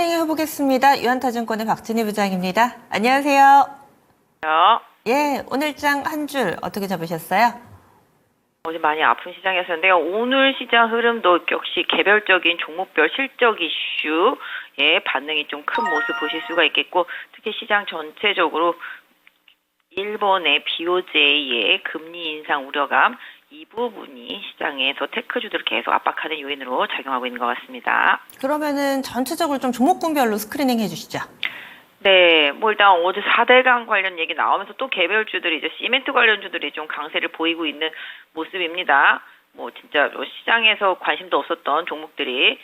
진행해보겠습니다. 유한타증권의 박진희 부장입니다. 안녕하세요. 예, 오늘 장 한 줄 어떻게 잡으셨어요? 어제 많이 아픈 시장이었는데요. 오늘 시장 흐름도 역시 개별적인 종목별 실적 이슈의 반응이 좀 큰 모습 보실 수가 있겠고, 특히 시장 전체적으로 일본의 BOJ의 금리 인상 우려감, 이 부분이 시장에서 테크주들을 계속 압박하는 요인으로 작용하고 있는 것 같습니다. 그러면은 전체적으로 좀 종목군별로 스크리닝 해주시죠. 네, 뭐 일단 어제 4대강 관련 얘기 나오면서 또 개별주들이 이제 시멘트 관련주들이 좀 강세를 보이고 있는 모습입니다. 뭐 진짜 시장에서 관심도 없었던 종목들이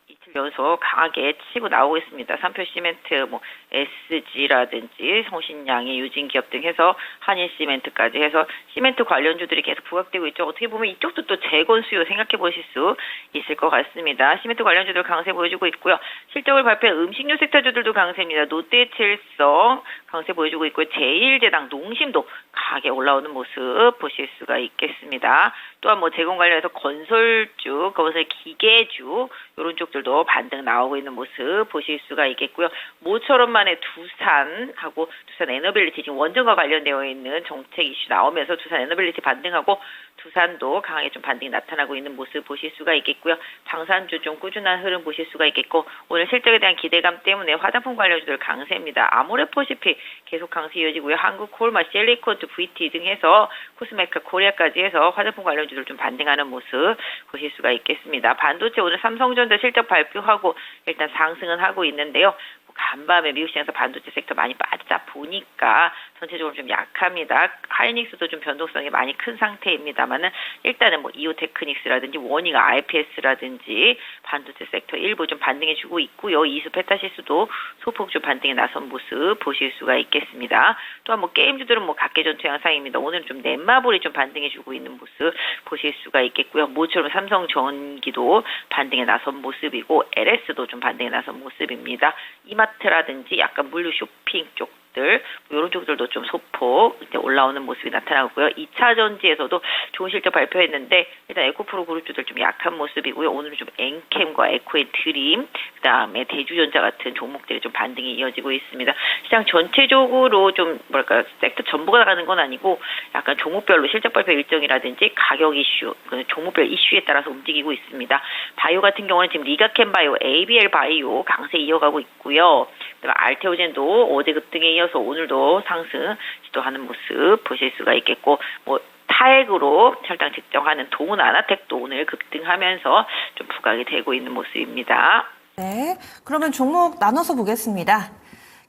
이틀 연속 강하게 치고 나오고 있습니다. 삼표 시멘트, 뭐 SG라든지 성신양의 유진기업 등 해서 한일 시멘트까지 해서 시멘트 관련주들이 계속 부각되고 있죠. 어떻게 보면 이쪽도 또 재건 수요 생각해 보실 수 있을 것 같습니다. 시멘트 관련주들 강세 보여주고 있고요. 실적을 발표한 음식료 섹터주들도 강세입니다. 롯데칠성 강세 보여주고 있고요. 제일제당, 농심도 강하게 올라오는 모습 보실 수가 있겠습니다. 또한 뭐 제공 관련해서 건설주, 건설 기계주 이런 쪽들도 반등 나오고 있는 모습 보실 수가 있겠고요. 모처럼만의 두산하고 두산 에너빌리티 지금 원전과 관련되어 있는 정책 이슈 나오면서 두산 에너빌리티 반등하고 두산도 강하게 좀 반등이 나타나고 있는 모습 보실 수가 있겠고요. 방산주 좀 꾸준한 흐름 보실 수가 있겠고, 오늘 실적에 대한 기대감 때문에 화장품 관련주들 강세입니다. 아모레퍼시픽 계속 강세 이어지고요. 한국콜마, 셀리코트, VT 등 해서 코스메카 코리아까지 해서 화장품 관련주들 좀 반등하는 모습 보실 수가 있겠습니다. 반도체 오늘 삼성전자 실적 발표하고 일단 상승은 하고 있는데요. 간밤에 미국 시장에서 반도체 섹터 많이 빠지다 보니까 전체적으로 좀 약합니다. 하이닉스도 좀 변동성이 많이 큰 상태입니다만은 일단은 뭐 이오테크닉스라든지 워닝 IPS라든지 반도체 섹터 일부 좀 반등해주고 있고요. 이수 페타시스도 소폭 좀 반등에 나선 모습 보실 수가 있겠습니다. 또한 뭐 게임주들은 뭐 각계전투 양상입니다. 오늘은 좀 넷마블이 좀 반등해주고 있는 모습 보실 수가 있겠고요. 모처럼 삼성전기도 반등에 나선 모습이고 LS도 좀 반등에 나선 모습입니다. 이마트라든지 약간 물류 쇼핑 쪽들 이런 쪽들도 좀 소폭 이제 올라오는 모습이 나타나고요. 2차 전지에서도 좋은 실적 발표했는데 일단 에코프로 그룹주들 좀 약한 모습이고요. 오늘은 좀 엔캠과 에코의 드림, 그다음에 대주전자 같은 종목들이 좀 반등이 이어지고 있습니다. 시장 전체적으로 좀 뭐랄까 섹터 전부가 나가는 건 아니고 약간 종목별로 실적 발표 일정이라든지 가격 이슈, 종목별 이슈에 따라서 움직이고 있습니다. 바이오 같은 경우는 지금 리가캠 바이오, ABL 바이오 강세 이어가고 있고요. 그다음에 알테오젠도 어제 급등에 이어서 오늘도 상승 시도하는 모습 보실 수가 있겠고, 뭐 타액으로 혈당 측정하는 동은아나텍도 오늘 급등하면서 좀 부각이 되고 있는 모습입니다. 네, 그러면 종목 나눠서 보겠습니다.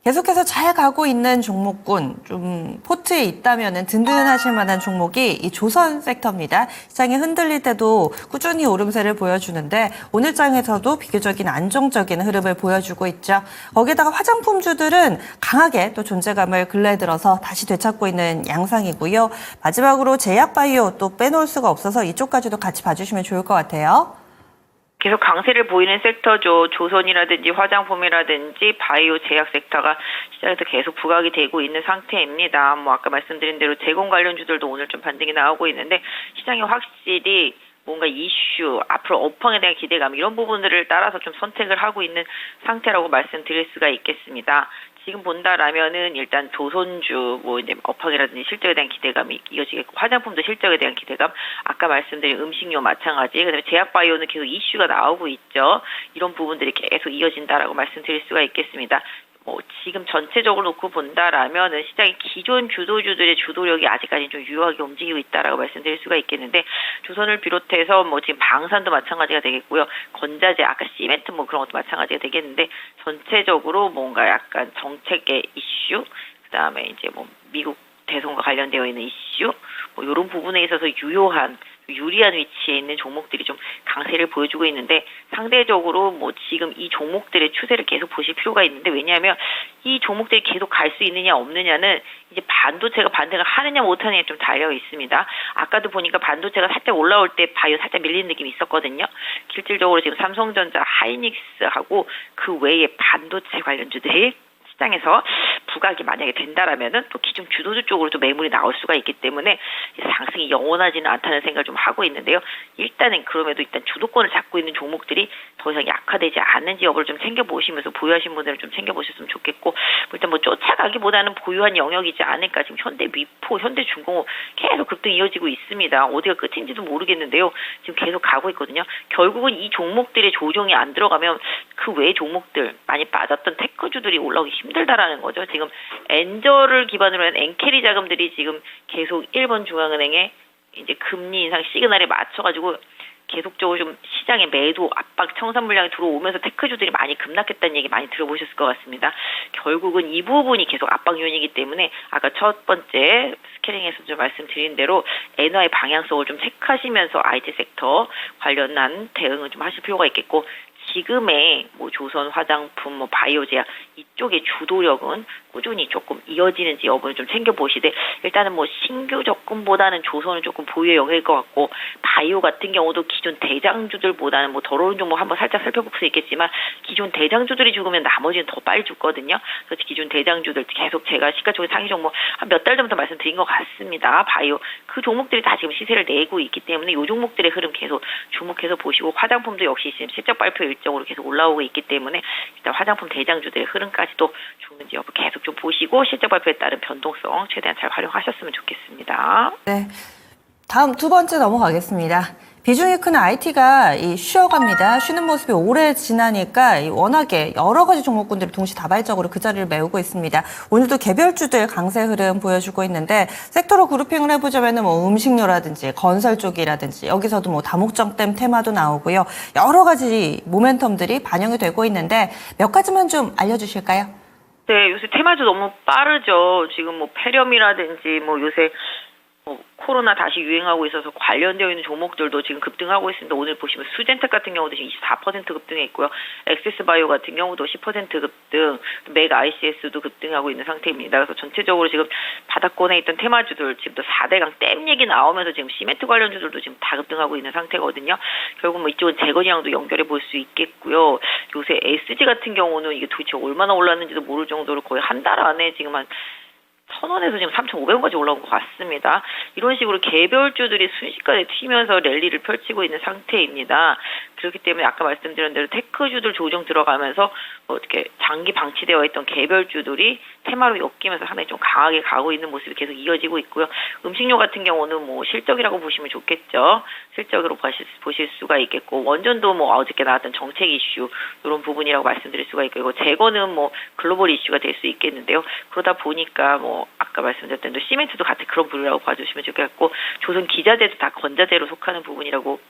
계속해서 잘 가고 있는 종목군, 좀 포트에 있다면 든든하실 만한 종목이 이 조선 섹터입니다. 시장이 흔들릴 때도 꾸준히 오름세를 보여주는데 오늘 장에서도 비교적인 안정적인 흐름을 보여주고 있죠. 거기다가 화장품주들은 강하게 또 존재감을 근래에 들어서 다시 되찾고 있는 양상이고요. 마지막으로 제약바이오 또 빼놓을 수가 없어서 이쪽까지도 같이 봐주시면 좋을 것 같아요. 계속 강세를 보이는 섹터죠. 조선이라든지 화장품이라든지 바이오 제약 섹터가 시장에서 계속 부각이 되고 있는 상태입니다. 뭐 아까 말씀드린 대로 제공 관련주들도 오늘 좀 반등이 나오고 있는데 시장이 확실히 뭔가 이슈, 앞으로 업황에 대한 기대감 이런 부분들을 따라서 좀 선택을 하고 있는 상태라고 말씀드릴 수가 있겠습니다. 지금 본다라면은 일단 조선주, 뭐 이제 업황이라든지 실적에 대한 기대감이 이어지겠고, 화장품도 실적에 대한 기대감, 아까 말씀드린 음식료 마찬가지, 그다음에 제약바이오는 계속 이슈가 나오고 있죠. 이런 부분들이 계속 이어진다라고 말씀드릴 수가 있겠습니다. 뭐 지금 전체적으로 놓고 본다라면은 시장의 기존 주도주들의 주도력이 아직까지 좀 유효하게 움직이고 있다라고 말씀드릴 수가 있겠는데, 조선을 비롯해서 뭐 지금 방산도 마찬가지가 되겠고요. 건자재, 아까 시멘트 뭐 그런 것도 마찬가지가 되겠는데, 전체적으로 뭔가 약간 정책의 이슈, 그다음에 이제 뭐 미국 대선과 관련되어 있는 이슈, 뭐 이런 부분에 있어서 유리한 위치에 있는 종목들이 좀 강세를 보여주고 있는데, 상대적으로 뭐 지금 이 종목들의 추세를 계속 보실 필요가 있는데, 왜냐하면 이 종목들이 계속 갈 수 있느냐 없느냐는 이제 반도체가 반등을 하느냐 못하느냐에 좀 달려 있습니다. 아까도 보니까 반도체가 살짝 올라올 때 바이오 살짝 밀리는 느낌이 있었거든요. 실질적으로 지금 삼성전자, 하이닉스하고 그 외에 반도체 관련주들이 시장에서 부각이 만약에 된다라면은 또 기존 주도주 쪽으로 또 매물이 나올 수가 있기 때문에 상승이 영원하지는 않다는 생각을 좀 하고 있는데요. 일단은 그럼에도 일단 주도권을 잡고 있는 종목들이 더 이상 약화되지 않는지 여부를 좀 챙겨보시면서 보유하신 분들은 좀 챙겨보셨으면 좋겠고, 일단 뭐 쫓아가기보다는 보유한 영역이지 않을까. 지금 현대미포, 현대중공업 계속 급등 이어지고 있습니다. 어디가 끝인지도 모르겠는데요. 지금 계속 가고 있거든요. 결국은 이 종목들의 조정이 안 들어가면 그 외 종목들, 많이 빠졌던 테크주들이 올라오기 힘들다라는 거죠. 지금 엔저를 기반으로 한 엔캐리 자금들이 지금 계속 일본 중앙은행에 이제 금리 인상 시그널에 맞춰가지고 계속적으로 좀 시장에 매도 압박 청산 물량이 들어오면서 테크주들이 많이 급락했다는 얘기 많이 들어보셨을 것 같습니다. 결국은 이 부분이 계속 압박 요인이기 때문에 아까 첫 번째 스케링에서 좀 말씀드린 대로 엔화의 방향성을 좀 체크하시면서 IT 섹터 관련한 대응을 좀 하실 필요가 있겠고, 지금의 뭐 조선 화장품, 뭐 바이오제약 이쪽의 주도력은 꾸준히 조금 이어지는지 여부를 좀 챙겨보시되, 일단은 뭐 신규 접근보다는 조선은 조금 보유의 영역일 것 같고, 바이오 같은 경우도 기존 대장주들보다는 뭐 더러운 종목 한번 살짝 살펴볼 수 있겠지만 기존 대장주들이 죽으면 나머지는 더 빨리 죽거든요. 그래서 기존 대장주들 계속 제가 시가총액 상위 종목 한 몇 달 전부터 말씀드린 것 같습니다. 바이오 그 종목들이 다 지금 시세를 내고 있기 때문에 이 종목들의 흐름 계속 주목해서 보시고, 화장품도 역시 지금 실적 발표 일정으로 계속 올라오고 있기 때문에 일단 화장품 대장주들의 흐름까지도 죽는지 여부 계속 좀 보시고 실적 발표에 따른 변동성 최대한 잘 활용하셨으면 좋겠습니다. 네. 다음 두 번째 넘어가겠습니다. 비중이 큰 IT가 쉬어갑니다. 쉬는 모습이 오래 지나니까 워낙에 여러 가지 종목군들이 동시다발적으로 그 자리를 메우고 있습니다. 오늘도 개별주들 강세 흐름 보여주고 있는데, 섹터로 그룹핑을 해보자면 뭐 음식료라든지 건설 쪽이라든지 여기서도 뭐 다목적댐 테마도 나오고요. 여러 가지 모멘텀들이 반영이 되고 있는데 몇 가지만 좀 알려주실까요? 네, 요새 테마도 너무 빠르죠. 지금 뭐 폐렴이라든지 뭐 요새 코로나 다시 유행하고 있어서 관련되어 있는 종목들도 지금 급등하고 있습니다. 오늘 보시면 수젠텍 같은 경우도 지금 24% 급등해 있고요. 엑세스바이오 같은 경우도 10% 급등, 맥 ICS도 급등하고 있는 상태입니다. 그래서 전체적으로 지금 바닥권에 있던 테마주들 지금 또 4대강 댐 얘기 나오면서 지금 시멘트 관련주들도 지금 다 급등하고 있는 상태거든요. 결국 뭐 이쪽은 재건이랑도 연결해 볼 수 있겠고요. 요새 SG 같은 경우는 이게 도대체 얼마나 올랐는지도 모를 정도로 거의 한 달 안에 지금 한 1,000원에서 지금 3,500원까지 올라온 것 같습니다. 이런 식으로 개별주들이 순식간에 튀면서 랠리를 펼치고 있는 상태입니다. 그렇기 때문에 아까 말씀드린 대로 테크주들 조정 들어가면서 어떻게 장기 방치되어 있던 개별주들이 테마로 엮이면서 상당히 좀 강하게 가고 있는 모습이 계속 이어지고 있고요. 음식료 같은 경우는 뭐 실적이라고 보시면 좋겠죠. 실적으로 보실 수가 있겠고, 원전도 뭐 어저께 나왔던 정책 이슈 이런 부분이라고 말씀드릴 수가 있고, 이거 재고는 뭐 글로벌 이슈가 될 수 있겠는데요. 그러다 보니까 뭐 아까 말씀드렸던 대로 시멘트도 같은 그런 부류라고 봐주시면 좋겠고, 조선 기자재도 다 건자재로 속하는 부분이라고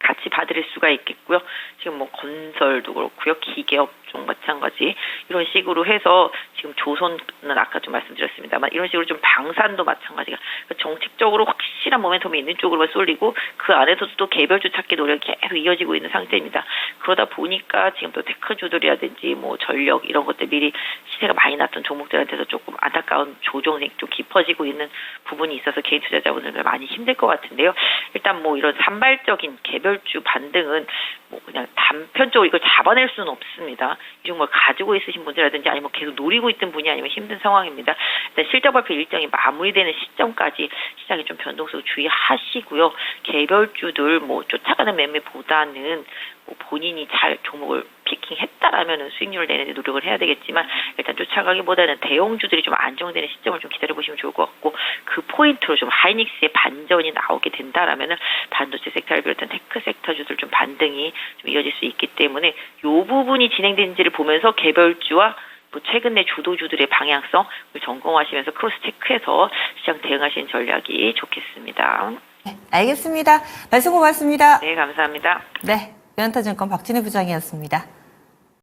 같이 봐드릴 수가 있겠고요. 지금 뭐 건설도 그렇고요. 기계업종 마찬가지 이런 식으로 해서 지금 조선은 아까 좀 말씀드렸습니다만 이런 식으로 좀 방산도 마찬가지가 정책적으로 확실한 모멘텀이 있는 쪽으로만 쏠리고, 그 안에서도 또 개별주 찾기 노력이 계속 이어지고 있는 상태입니다. 그러다 보니까 지금 또 테크주들이라든지 뭐 전력 이런 것들 미리 시세가 많이 났던 종목들한테서 조금 안타까운 조정이 좀 깊어지고 있는 부분이 있어서 개인 투자자분들 많이 힘들 것 같은데요. 일단 뭐 이런 산발적인 개별주 반등은 뭐 그냥 단편적으로 이걸 잡아낼 수는 없습니다. 이 종목을 가지고 있으신 분들이라든지 아니면 계속 노리고 있던 분이 아니면 힘든 상황입니다. 일단 실적 발표 일정이 마무리되는 시점까지 시장이 좀 변동성 주의하시고요. 개별주들 뭐 쫓아가는 매매보다는 뭐 본인이 잘 종목을 피킹했다라면은 수익률을 내는데 노력을 해야 되겠지만, 일단 쫓아가기보다는 대형주들이 좀 안정되는 시점을 좀 기다려보시면 좋을 것 같고, 그 포인트로 좀 하이닉스의 반전이 나오게 된다라면은 반도체 섹터를 비롯한 테크 섹터주들 좀 반등이 좀 이어질 수 있기 때문에 이 부분이 진행되는지를 보면서 개별주와 또 최근 내 주도주들의 방향성을 점검하시면서 크로스 체크해서 시장 대응하시는 전략이 좋겠습니다. 네, 알겠습니다. 말씀 고맙습니다. 네, 감사합니다. 네, 유연타증권 박진희 부장이었습니다.